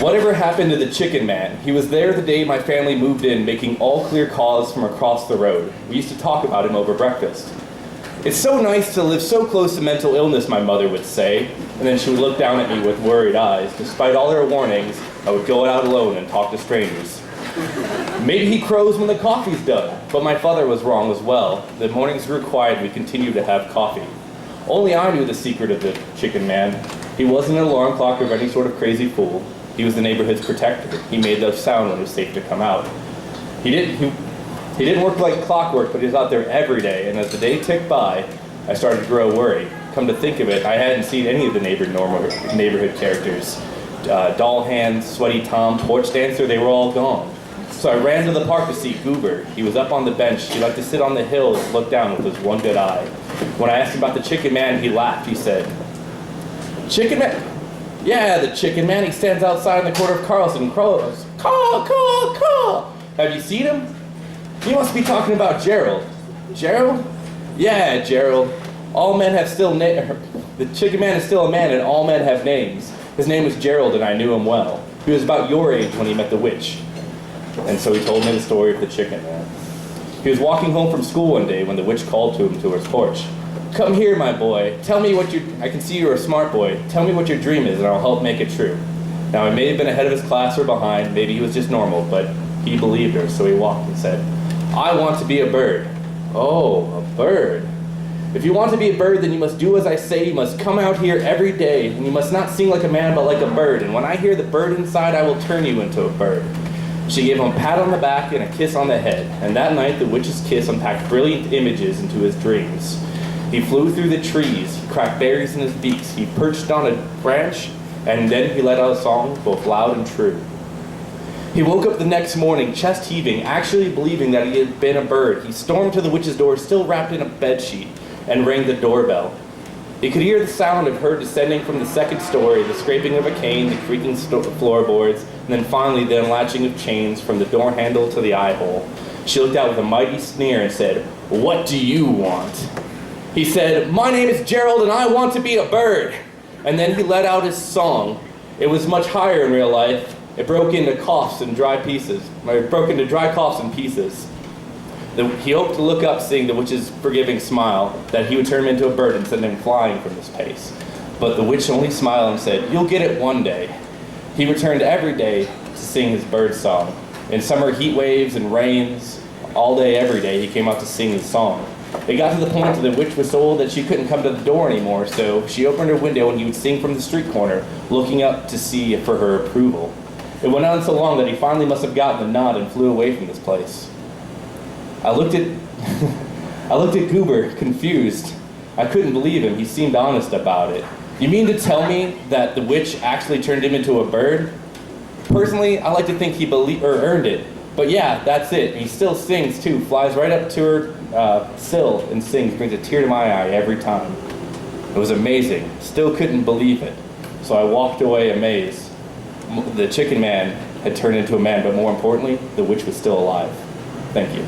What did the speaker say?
Whatever happened to the chicken man? He was there the day my family moved in, making all clear calls from across the road. We used to talk about him over breakfast. It's so nice to live so close to mental illness, my mother would say, and then she would look down at me with worried eyes. Despite all her warnings, I would go out alone and talk to strangers. Maybe he crows when the coffee's done, but my father was wrong as well. The mornings grew quiet and we continued to have coffee. Only I knew the secret of the chicken man. He wasn't an alarm clock or any sort of crazy fool. He was the neighborhood's protector. He made the sound when it was safe to come out. He didn't work like clockwork, but he was out there every day, and as the day ticked by, I started to grow worried. Come to think of it, I hadn't seen any of the neighborhood characters. Doll Hands, Sweaty Tom, Porch Dancer, they were all gone. So I ran to the park to see Booger. He was up on the bench. He liked to sit on the hill and look down with his one good eye. When I asked him about the chicken man, he laughed. He said, "Chicken man? Yeah, the chicken man. He stands outside in the corner of Carlson and crows, 'Caw, caw, caw.' Have you seen him? You must be talking about Gerald." "Gerald? Yeah, Gerald. All men have still the chicken man is still a man and all men have names. His name was Gerald and I knew him well. He was about your age when he met the witch." And so he told me the story of the chicken man. He was walking home from school one day when the witch called to him to his porch. "Come here, my boy. Tell me I can see you're a smart boy. Tell me what your dream is and I'll help make it true." Now, he may have been ahead of his class or behind. Maybe he was just normal, but he believed her, so he walked and said, "I want to be a bird." "Oh, a bird. If you want to be a bird, then you must do as I say. You must come out here every day, and you must not sing like a man, but like a bird. And when I hear the bird inside, I will turn you into a bird." She gave him a pat on the back and a kiss on the head, and that night the witch's kiss unpacked brilliant images into his dreams. He flew through the trees, he cracked berries in his beaks, he perched on a branch, and then he let out a song both loud and true. He woke up the next morning, chest heaving, actually believing that he had been a bird. He stormed to the witch's door, still wrapped in a bedsheet, and rang the doorbell. He could hear the sound of her descending from the second story, the scraping of a cane, the creaking floorboards, and then finally the unlatching of chains from the door handle to the eye hole. She looked out with a mighty sneer and said, "What do you want?" He said, "My name is Gerald and I want to be a bird." And then he let out his song. It was much higher in real life. It broke into coughs and dry pieces. It broke into dry coughs and pieces. He hoped to look up, seeing the witch's forgiving smile, that he would turn him into a bird and send him flying from this pace. But the witch only smiled and said, "You'll get it one day." He returned every day to sing his bird song. In summer heat waves and rains, all day, every day, he came out to sing his song. It got to the point that the witch was so old that she couldn't come to the door anymore, so she opened her window and he would sing from the street corner, looking up to see for her approval. It went on so long that he finally must have gotten the nod and flew away from this place. I looked at Goober, confused. I couldn't believe him. He seemed honest about it. "You mean to tell me that the witch actually turned him into a bird?" "Personally, I like to think he earned it. But yeah, that's it. He still sings too. Flies right up to her sill and sings. Brings a tear to my eye every time." It was amazing. Still couldn't believe it. So I walked away amazed. The chicken man had turned into a man, but more importantly, the witch was still alive. Thank you.